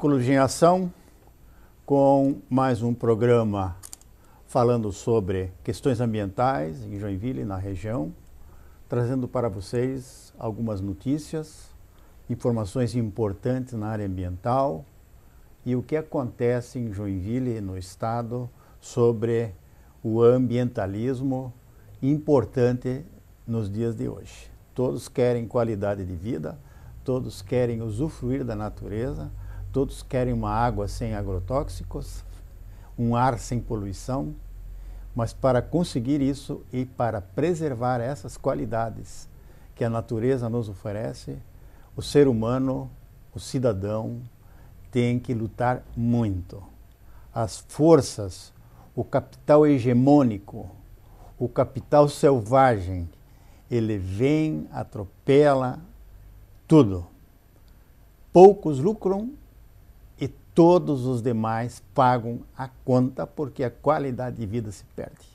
Ecologia em Ação, com mais um programa falando sobre questões ambientais em Joinville, na região, trazendo para vocês algumas notícias, informações importantes na área ambiental e o que acontece em Joinville, no estado, sobre o ambientalismo importante nos dias de hoje. Todos querem qualidade de vida, todos querem usufruir da natureza, todos querem uma água sem agrotóxicos, um ar sem poluição, mas para conseguir isso e para preservar essas qualidades que a natureza nos oferece, o ser humano, o cidadão, tem que lutar muito. As forças, o capital hegemônico, o capital selvagem, ele vem, atropela tudo. Poucos lucram e todos os demais pagam a conta porque a qualidade de vida se perde.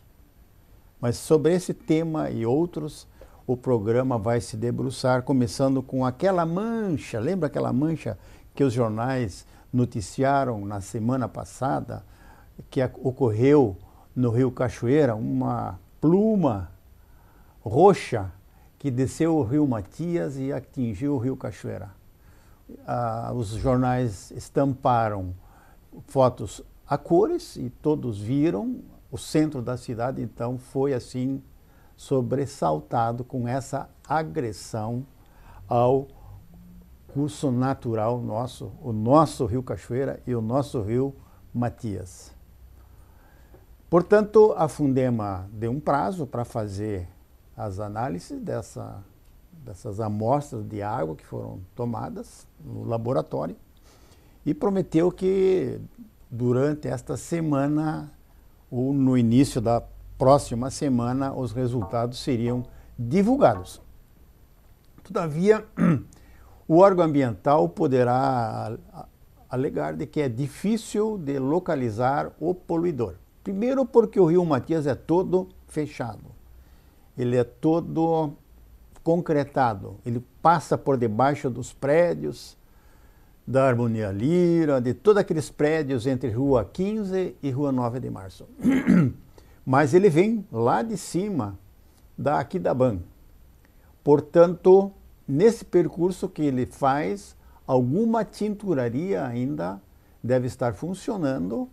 Mas sobre esse tema e outros, o programa vai se debruçar, começando com aquela mancha. Lembra aquela mancha que os jornais noticiaram na semana passada, que ocorreu no Rio Cachoeira, uma pluma roxa que desceu o Rio Matias e atingiu o Rio Cachoeira. Os jornais estamparam fotos a cores e todos viram. O centro da cidade, então, foi assim sobressaltado com essa agressão ao curso natural nosso, o nosso Rio Cachoeira e o nosso Rio Matias. Portanto, a Fundema deu um prazo para fazer as análises dessas amostras de água que foram tomadas no laboratório e prometeu que durante esta semana ou no início da próxima semana os resultados seriam divulgados. Todavia, o órgão ambiental poderá alegar de que é difícil de localizar o poluidor. Primeiro porque o Rio Matias é todo fechado, ele é todo concretado, ele passa por debaixo dos prédios, da Harmonia Lira, de todos aqueles prédios entre Rua 15 e Rua 9 de Março. Mas ele vem lá de cima da Aquidaban. Portanto, nesse percurso que ele faz, alguma tinturaria ainda deve estar funcionando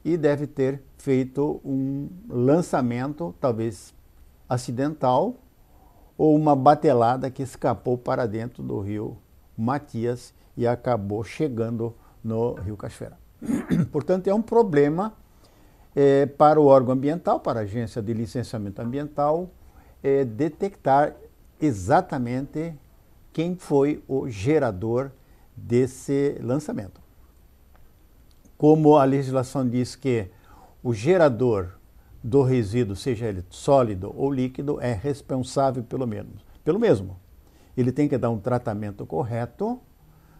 e deve ter feito um lançamento, talvez acidental, ou uma batelada que escapou para dentro do Rio Matias e acabou chegando no Rio Cachoeira. Portanto, é um problema para o órgão ambiental, para a agência de licenciamento ambiental, detectar exatamente quem foi o gerador desse lançamento. Como a legislação diz que o gerador do resíduo, seja ele sólido ou líquido, é responsável pelo mesmo. Ele tem que dar um tratamento correto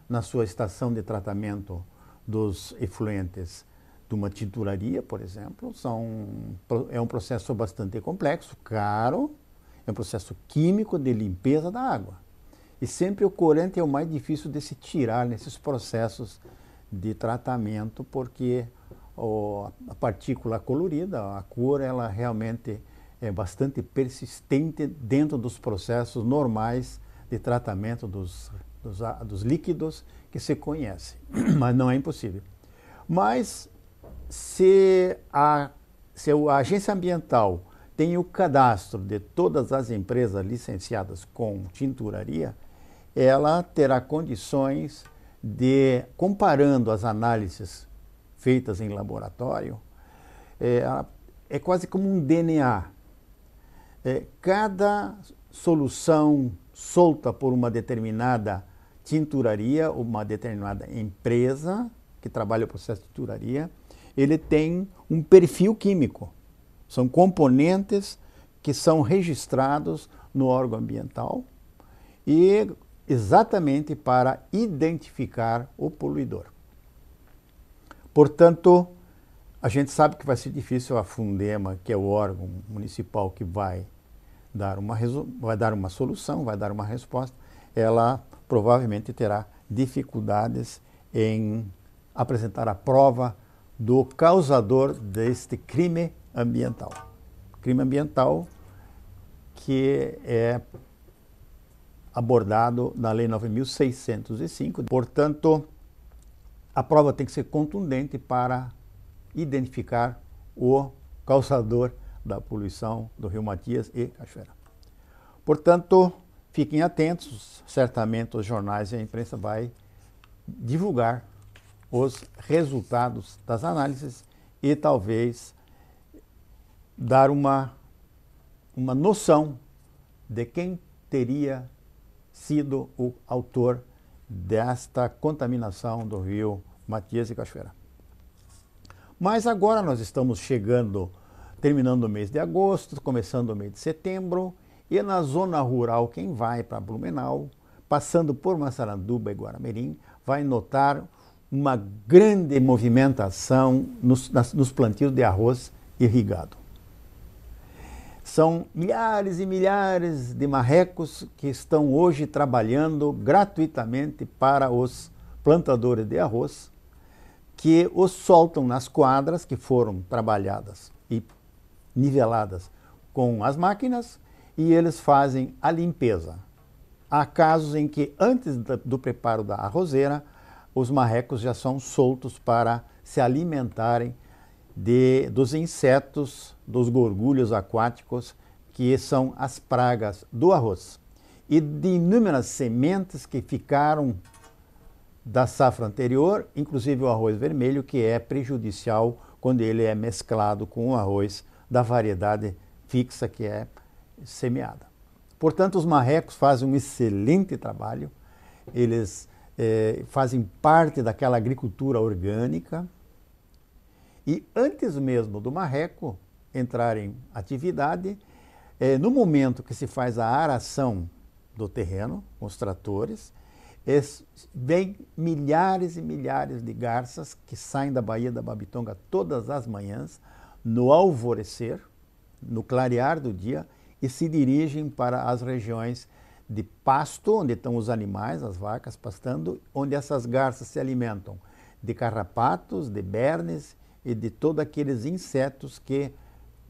na sua estação de tratamento dos efluentes de uma tinturaria, por exemplo. É um processo bastante complexo, caro, é um processo químico de limpeza da água. E sempre o corante é o mais difícil de se tirar nesses processos de tratamento, porque a partícula colorida, a cor, ela realmente é bastante persistente dentro dos processos normais de tratamento dos líquidos que se conhece, mas não é impossível. Mas se a agência ambiental tem o cadastro de todas as empresas licenciadas com tinturaria, ela terá condições de, comparando as análises feitas em laboratório, é quase como um DNA. Cada solução solta por uma determinada tinturaria, uma determinada empresa que trabalha o processo de tinturaria, ele tem um perfil químico. São componentes que são registrados no órgão ambiental e exatamente para identificar o poluidor. Portanto, a gente sabe que vai ser difícil a Fundema, que é o órgão municipal que vai dar uma solução, vai dar uma resposta, ela provavelmente terá dificuldades em apresentar a prova do causador deste crime ambiental. Crime ambiental que é abordado na Lei 9.605. Portanto, a prova tem que ser contundente para identificar o causador da poluição do Rio Matias e Cachoeira. Portanto, fiquem atentos, certamente os jornais e a imprensa vai divulgar os resultados das análises e talvez dar uma noção de quem teria sido o autor desta contaminação do Rio Matias e Cachoeira. Mas agora nós estamos terminando o mês de agosto, começando o mês de setembro, e na zona rural, quem vai para Blumenau, passando por Massaranduba e Guaramirim, vai notar uma grande movimentação nos plantios de arroz irrigado. São milhares e milhares de marrecos que estão hoje trabalhando gratuitamente para os plantadores de arroz, que os soltam nas quadras que foram trabalhadas e niveladas com as máquinas e eles fazem a limpeza. Há casos em que antes do preparo da arrozeira, os marrecos já são soltos para se alimentarem dos insetos, dos gorgulhos aquáticos, que são as pragas do arroz. E de inúmeras sementes que ficaram da safra anterior, inclusive o arroz vermelho, que é prejudicial quando ele é mesclado com o arroz da variedade fixa que é semeada. Portanto, os marrecos fazem um excelente trabalho, eles fazem parte daquela agricultura orgânica. E antes mesmo do marreco entrar em atividade, no momento que se faz a aração do terreno, com os tratores, vem milhares e milhares de garças que saem da Baía da Babitonga todas as manhãs, no alvorecer, no clarear do dia, e se dirigem para as regiões de pasto, onde estão os animais, as vacas pastando, onde essas garças se alimentam de carrapatos, de bernes, e de todos aqueles insetos que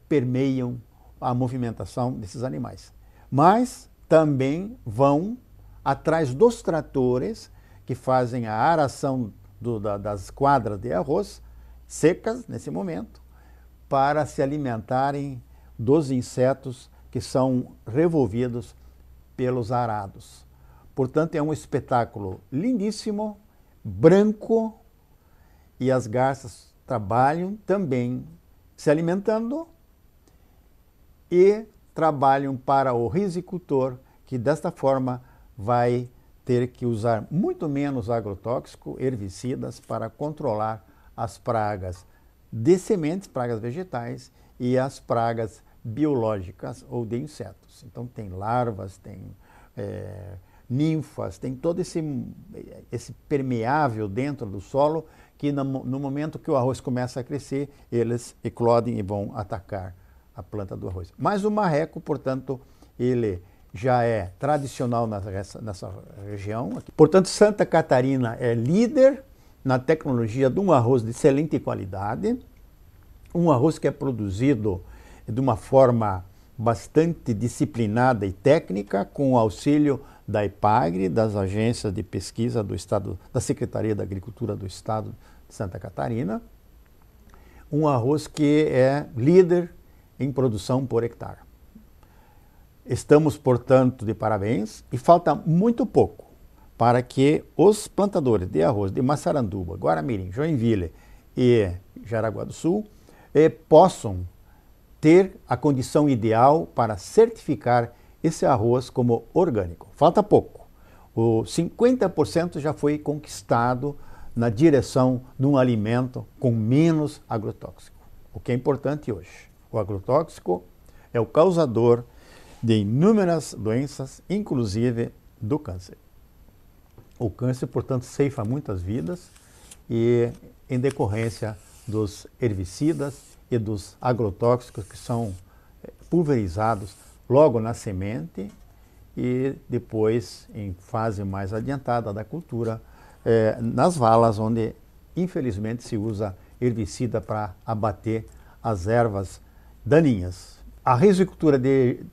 permeiam a movimentação desses animais. Mas também vão atrás dos tratores que fazem a aração das quadras de arroz secas nesse momento para se alimentarem dos insetos que são revolvidos pelos arados. Portanto, é um espetáculo lindíssimo, branco, e as garças trabalham também se alimentando e trabalham para o rizicultor, que desta forma vai ter que usar muito menos agrotóxico, herbicidas, para controlar as pragas de sementes, pragas vegetais, e as pragas biológicas ou de insetos. Então tem larvas, tem ninfas, tem todo esse permeável dentro do solo que no momento que o arroz começa a crescer, eles eclodem e vão atacar a planta do arroz. Mas o marreco, portanto, ele já é tradicional nessa região. Portanto, Santa Catarina é líder na tecnologia de um arroz de excelente qualidade, um arroz que é produzido de uma forma bastante disciplinada e técnica, com o auxílio da EPAGRE, das agências de pesquisa do Estado, da Secretaria da Agricultura do Estado de Santa Catarina, um arroz que é líder em produção por hectare. Estamos, portanto, de parabéns e falta muito pouco para que os plantadores de arroz de Massaranduba, Guaramirim, Joinville e Jaraguá do Sul possam ter a condição ideal para certificar esse arroz como orgânico. Falta pouco. O 50% já foi conquistado na direção de um alimento com menos agrotóxico, o que é importante hoje. O agrotóxico é o causador de inúmeras doenças, inclusive do câncer. O câncer, portanto, ceifa muitas vidas e em decorrência dos herbicidas e dos agrotóxicos que são pulverizados logo na semente e depois, em fase mais adiantada da cultura, nas valas onde infelizmente se usa herbicida para abater as ervas daninhas. A risicultura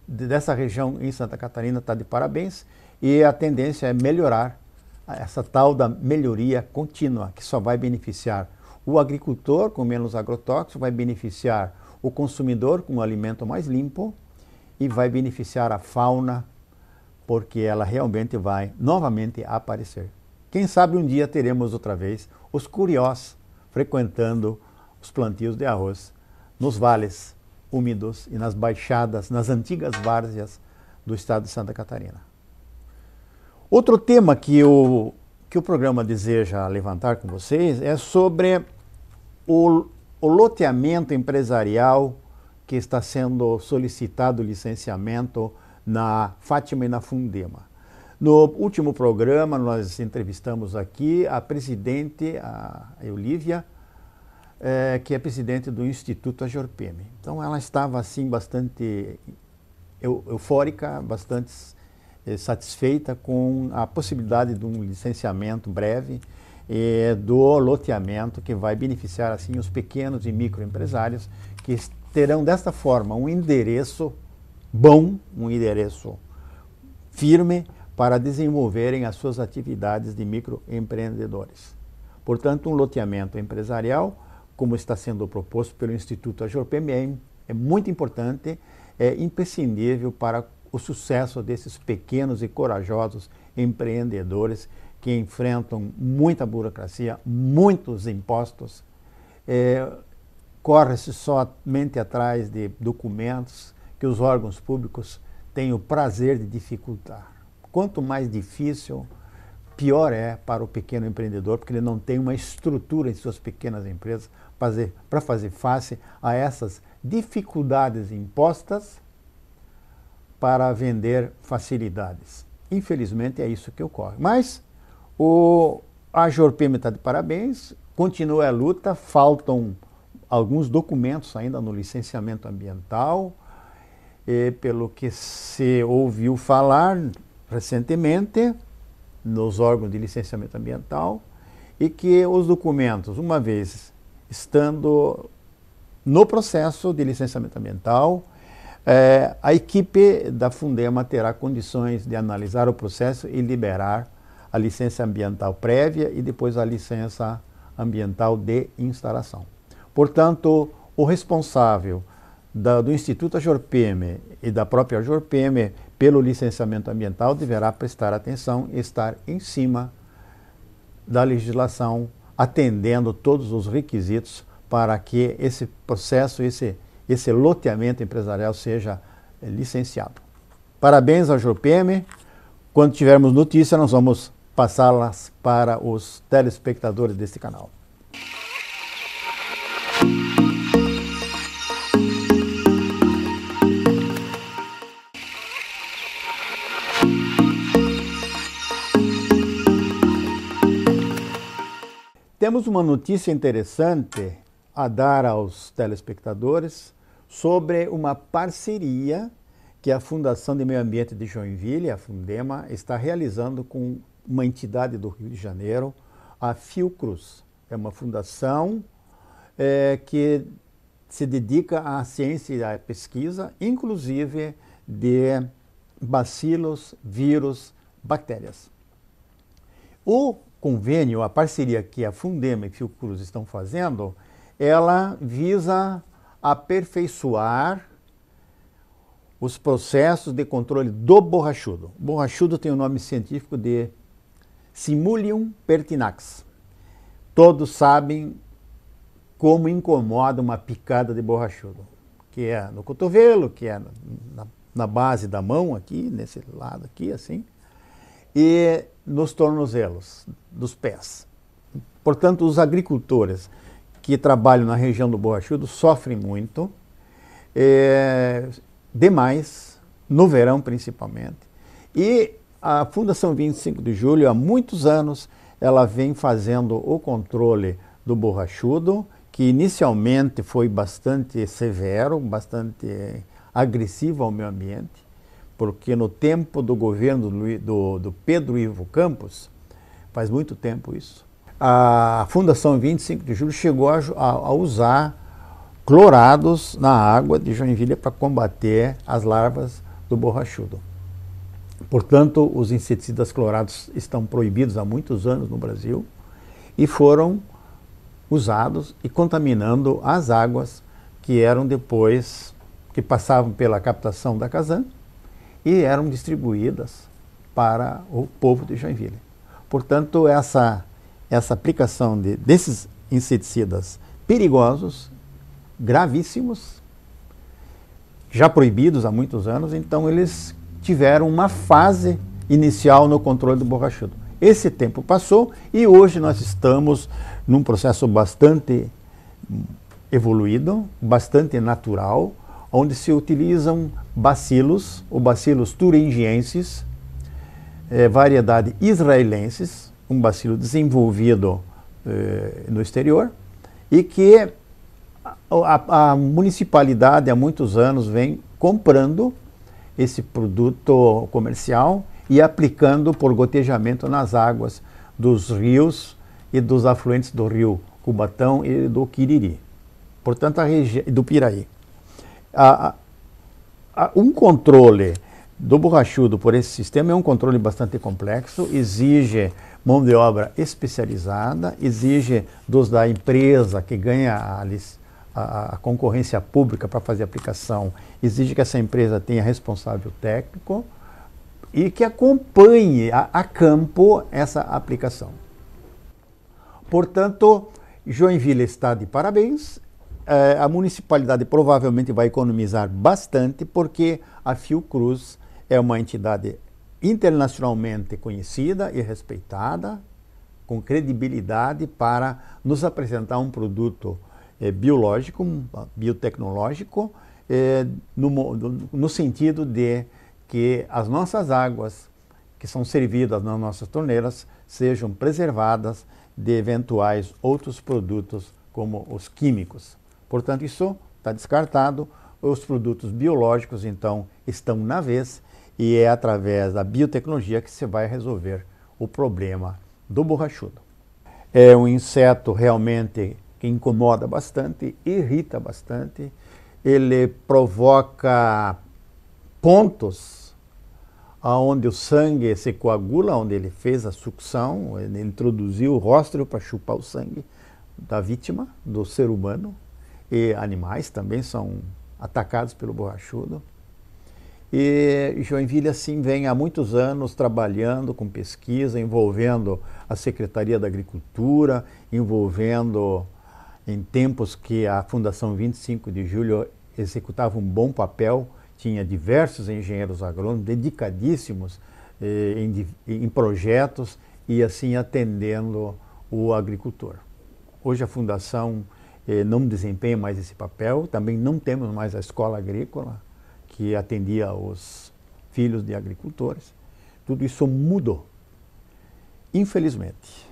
dessa região em Santa Catarina está de parabéns e a tendência é melhorar essa tal da melhoria contínua, que só vai beneficiar o agricultor com menos agrotóxicos, vai beneficiar o consumidor com um alimento mais limpo e vai beneficiar a fauna, porque ela realmente vai novamente aparecer. Quem sabe um dia teremos outra vez os curiós frequentando os plantios de arroz nos vales úmidos e nas baixadas, nas antigas várzeas do estado de Santa Catarina. Outro tema que o programa deseja levantar com vocês é sobre o loteamento empresarial que está sendo solicitado licenciamento na Fátima e na Fundema. No último programa, nós entrevistamos aqui a presidente, a Eulívia, que é presidente do Instituto Ajorpeme. Então, ela estava assim bastante eufórica, bastante satisfeita com a possibilidade de um licenciamento breve do loteamento que vai beneficiar assim os pequenos e microempresários que terão desta forma um endereço bom, um endereço firme para desenvolverem as suas atividades de microempreendedores. Portanto, um loteamento empresarial, como está sendo proposto pelo Instituto Ajorpeme, é muito importante, é imprescindível para o sucesso desses pequenos e corajosos empreendedores que enfrentam muita burocracia, muitos impostos, corre-se somente atrás de documentos que os órgãos públicos têm o prazer de dificultar. Quanto mais difícil, pior é para o pequeno empreendedor, porque ele não tem uma estrutura em suas pequenas empresas para fazer face a essas dificuldades impostas para vender facilidades. Infelizmente é isso que ocorre. Mas a Ajorpeme está de parabéns, continua a luta, faltam alguns documentos ainda no licenciamento ambiental, pelo que se ouviu falar recentemente nos órgãos de licenciamento ambiental, e que os documentos, uma vez estando no processo de licenciamento ambiental, a equipe da Fundema terá condições de analisar o processo e liberar a licença ambiental prévia e depois a licença ambiental de instalação. Portanto, o responsável do Instituto Ajorpeme e da própria Ajorpeme pelo licenciamento ambiental deverá prestar atenção e estar em cima da legislação, atendendo todos os requisitos para que esse processo, esse loteamento empresarial seja licenciado. Parabéns à Ajorpeme. Quando tivermos notícia, nós vamos passá-las para os telespectadores deste canal. Temos uma notícia interessante a dar aos telespectadores sobre uma parceria que a Fundação de Meio Ambiente de Joinville, a Fundema, está realizando com uma entidade do Rio de Janeiro, a Fiocruz. É uma fundação que se dedica à ciência e à pesquisa, inclusive de bacilos, vírus, bactérias. O convênio, a parceria que a Fundema e a Fiocruz estão fazendo, ela visa aperfeiçoar os processos de controle do borrachudo. O borrachudo tem o nome científico de Simulium pertinax. Todos sabem como incomoda uma picada de borrachudo, que é no cotovelo, que é na base da mão aqui, nesse lado aqui, assim, e nos tornozelos dos pés. Portanto, os agricultores que trabalham na região do borrachudo sofrem muito, demais, no verão principalmente. E a Fundação 25 de Julho, há muitos anos, ela vem fazendo o controle do borrachudo, que inicialmente foi bastante severo, bastante agressivo ao meio ambiente, porque no tempo do governo do Pedro Ivo Campos, faz muito tempo isso, a Fundação 25 de Julho chegou a usar clorados na água de Joinville para combater as larvas do borrachudo. Portanto, os inseticidas clorados estão proibidos há muitos anos no Brasil e foram usados e contaminando as águas que eram depois, que passavam pela captação da Casan e eram distribuídas para o povo de Joinville. Portanto, essa aplicação desses inseticidas perigosos, gravíssimos, já proibidos há muitos anos, então eles tiveram uma fase inicial no controle do borrachudo. Esse tempo passou e hoje nós estamos num processo bastante evoluído, bastante natural, onde se utilizam bacilos, o Bacillus thuringiensis, variedade israelensis, um bacilo desenvolvido no exterior, e que a municipalidade há muitos anos vem comprando esse produto comercial e aplicando por gotejamento nas águas dos rios e dos afluentes do rio Cubatão e do Quiriri, portanto a região do Piraí. Um controle do borrachudo por esse sistema é um controle bastante complexo, exige mão de obra especializada, exige da empresa que ganha a concorrência pública para fazer a aplicação, exige que essa empresa tenha responsável técnico e que acompanhe a campo essa aplicação. Portanto, Joinville está de parabéns. A municipalidade provavelmente vai economizar bastante, porque a Fiocruz é uma entidade internacionalmente conhecida e respeitada, com credibilidade para nos apresentar um produto biológico, biotecnológico, no sentido de que as nossas águas, que são servidas nas nossas torneiras, sejam preservadas de eventuais outros produtos, como os químicos. Portanto, isso está descartado. Os produtos biológicos, então, estão na vez, e é através da biotecnologia que se vai resolver o problema do borrachudo. É um inseto realmente que incomoda bastante, irrita bastante, ele provoca pontos onde o sangue se coagula, onde ele fez a sucção, ele introduziu o róstrio para chupar o sangue da vítima, do ser humano, e animais também são atacados pelo borrachudo. E Joinville, assim, vem há muitos anos trabalhando com pesquisa, envolvendo a Secretaria da Agricultura, envolvendo, em tempos que a Fundação 25 de Julho executava um bom papel, tinha diversos engenheiros agrônomos dedicadíssimos em projetos e assim atendendo o agricultor. Hoje a Fundação não desempenha mais esse papel, também não temos mais a escola agrícola que atendia os filhos de agricultores. Tudo isso mudou, infelizmente.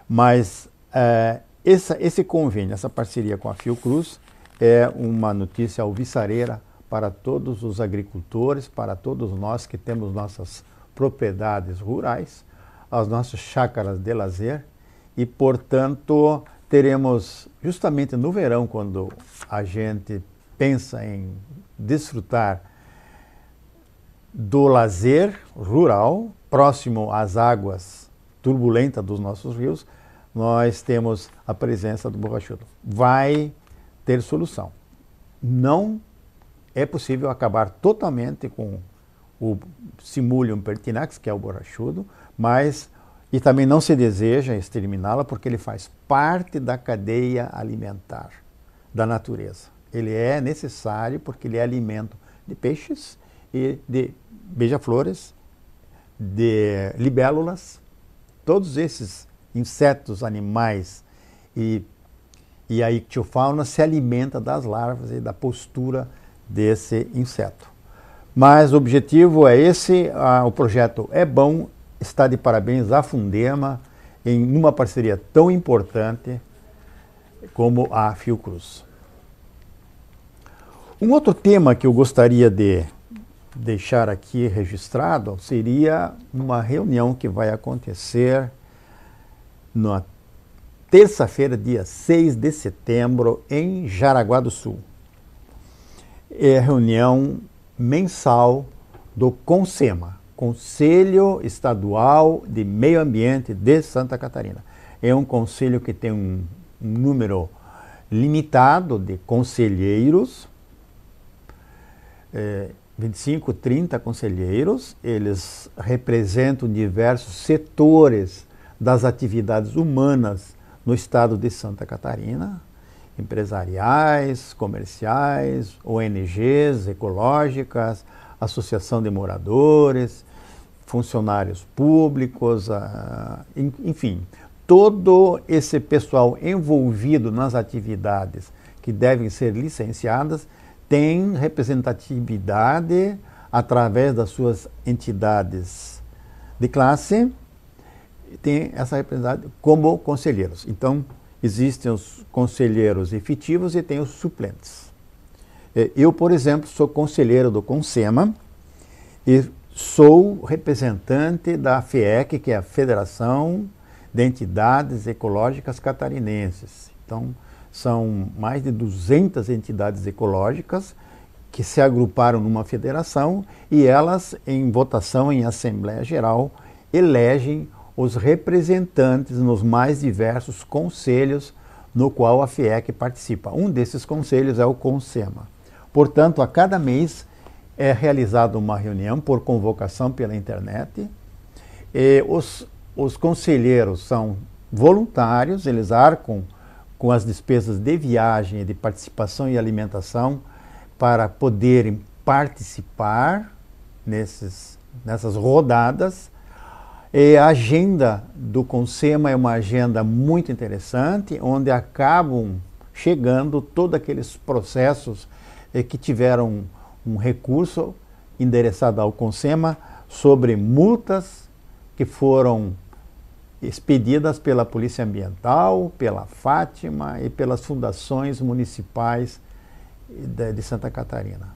Mas esse convênio, essa parceria com a Fiocruz é uma notícia alvissareira para todos os agricultores, para todos nós que temos nossas propriedades rurais, as nossas chácaras de lazer, e, portanto, teremos, justamente no verão, quando a gente pensa em desfrutar do lazer rural, próximo às águas turbulentas dos nossos rios, nós temos a presença do borrachudo. Vai ter solução. Não é possível acabar totalmente com o Simulium pertinax, que é o borrachudo, e também não se deseja exterminá-la, porque ele faz parte da cadeia alimentar da natureza. Ele é necessário porque ele é alimento de peixes e de beija-flores, de libélulas, todos esses insetos, animais e a ictiofauna se alimenta das larvas e da postura desse inseto. Mas o objetivo é esse, o projeto é bom, está de parabéns à Fundema em uma parceria tão importante como a Fiocruz. Um outro tema que eu gostaria de deixar aqui registrado seria uma reunião que vai acontecer na terça-feira, dia 6 de setembro, em Jaraguá do Sul. É a reunião mensal do CONSEMA, Conselho Estadual de Meio Ambiente de Santa Catarina. É um conselho que tem um número limitado de conselheiros, 25, 30 conselheiros. Eles representam diversos setores das atividades humanas no estado de Santa Catarina, empresariais, comerciais, ONGs ecológicas, associação de moradores, funcionários públicos, enfim, todo esse pessoal envolvido nas atividades que devem ser licenciadas tem representatividade através das suas entidades de classe, tem essa representatividade como conselheiros. Então, existem os conselheiros efetivos e tem os suplentes. Eu, por exemplo, sou conselheiro do CONSEMA e sou representante da FEEC, que é a Federação de Entidades Ecológicas Catarinenses. Então, são mais de 200 entidades ecológicas que se agruparam numa federação e elas, em votação em Assembleia Geral, elegem os representantes nos mais diversos conselhos no qual a FEEC participa. Um desses conselhos é o CONSEMA. Portanto, a cada mês é realizada uma reunião por convocação pela internet. E os conselheiros são voluntários, eles arcam com as despesas de viagem, de participação e alimentação para poderem participar nessas rodadas. E a agenda do CONSEMA é uma agenda muito interessante, onde acabam chegando todos aqueles processos que tiveram um recurso endereçado ao CONSEMA sobre multas que foram expedidas pela Polícia Ambiental, pela Fátima e pelas fundações municipais de Santa Catarina.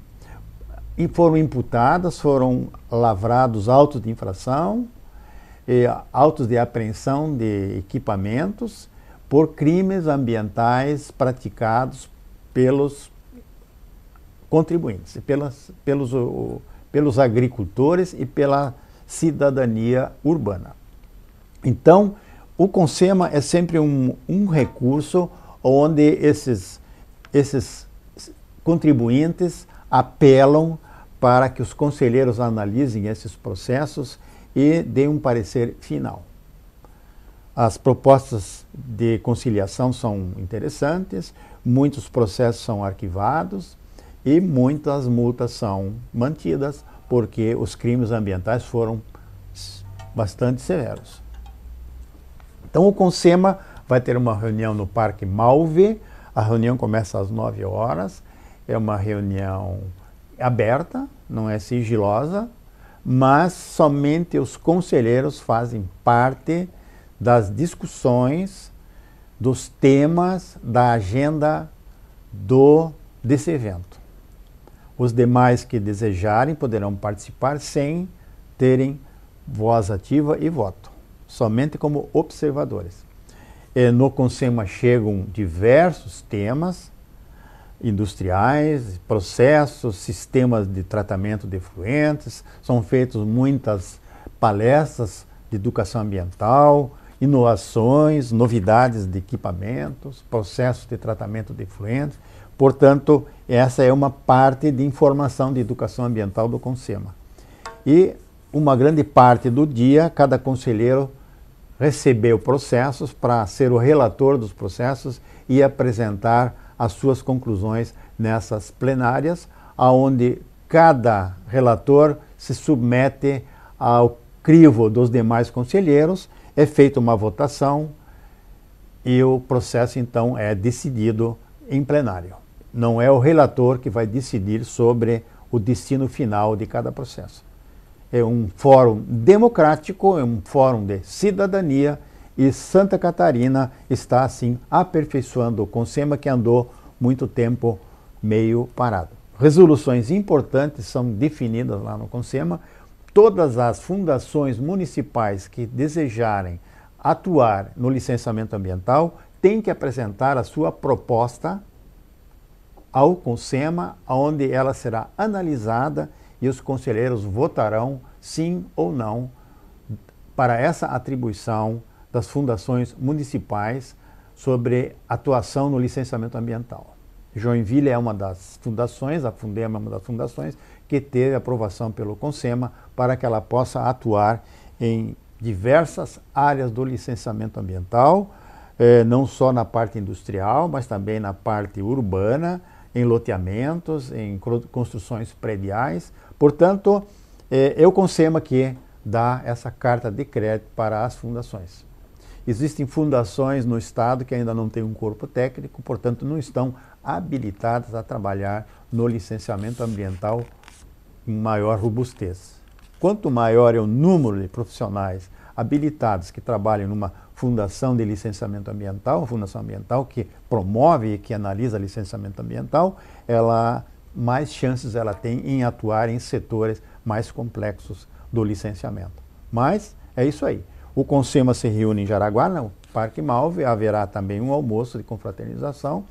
E foram imputadas, foram lavrados autos de infração, autos de apreensão de equipamentos por crimes ambientais praticados pelos contribuintes, pelos agricultores e pela cidadania urbana. Então, o CONSEMA é sempre um recurso onde esses contribuintes apelam para que os conselheiros analisem esses processos e deem um parecer final. As propostas de conciliação são interessantes, muitos processos são arquivados e muitas multas são mantidas, porque os crimes ambientais foram bastante severos. Então o CONSEMA vai ter uma reunião no Parque Malve, a reunião começa às 9 horas, é uma reunião aberta, não é sigilosa, mas somente os conselheiros fazem parte das discussões, dos temas da agenda desse evento. Os demais que desejarem poderão participar sem terem voz ativa e voto, somente como observadores. No CONSEMA chegam diversos temas industriais, processos, sistemas de tratamento de efluentes, são feitas muitas palestras de educação ambiental, inovações, novidades de equipamentos, processos de tratamento de efluentes. Portanto, essa é uma parte de informação de educação ambiental do CONSEMA. E uma grande parte do dia, cada conselheiro recebeu processos para ser o relator dos processos e apresentar as suas conclusões nessas plenárias, onde cada relator se submete ao crivo dos demais conselheiros, é feita uma votação e o processo então é decidido em plenário. Não é o relator que vai decidir sobre o destino final de cada processo. É um fórum democrático, é um fórum de cidadania, e Santa Catarina está assim aperfeiçoando o CONSEMA, que andou muito tempo meio parado. resoluções importantes são definidas lá no CONSEMA. Todas as fundações municipais que desejarem atuar no licenciamento ambiental têm que apresentar a sua proposta ao CONSEMA, onde ela será analisada e os conselheiros votarão sim ou não para essa atribuição das fundações municipais sobre atuação no licenciamento ambiental. Joinville é uma das fundações, a Fundema é uma das fundações que teve aprovação pelo CONSEMA para que ela possa atuar em diversas áreas do licenciamento ambiental, não só na parte industrial, mas também na parte urbana, em loteamentos, em construções prediais. Portanto, é o CONSEMA que dá essa carta de crédito para as fundações. Existem fundações no estado que ainda não têm um corpo técnico, portanto não estão habilitadas a trabalhar no licenciamento ambiental em maior robustez. Quanto maior é o número de profissionais habilitados que trabalham numa fundação de licenciamento ambiental, uma fundação ambiental que promove e que analisa licenciamento ambiental, mais chances ela tem em atuar em setores mais complexos do licenciamento. Mas é isso aí. O CONSEMA se reúne em Jaraguá, no Parque Malve, haverá também um almoço de confraternização.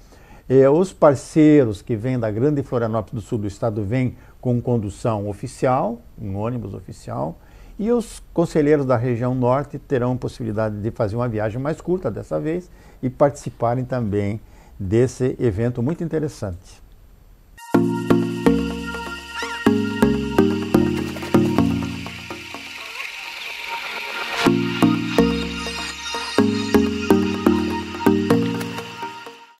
Os parceiros que vêm da Grande Florianópolis do Sul do estado vêm com condução oficial, um ônibus oficial, e os conselheiros da região norte terão possibilidade de fazer uma viagem mais curta dessa vez e participarem também desse evento muito interessante.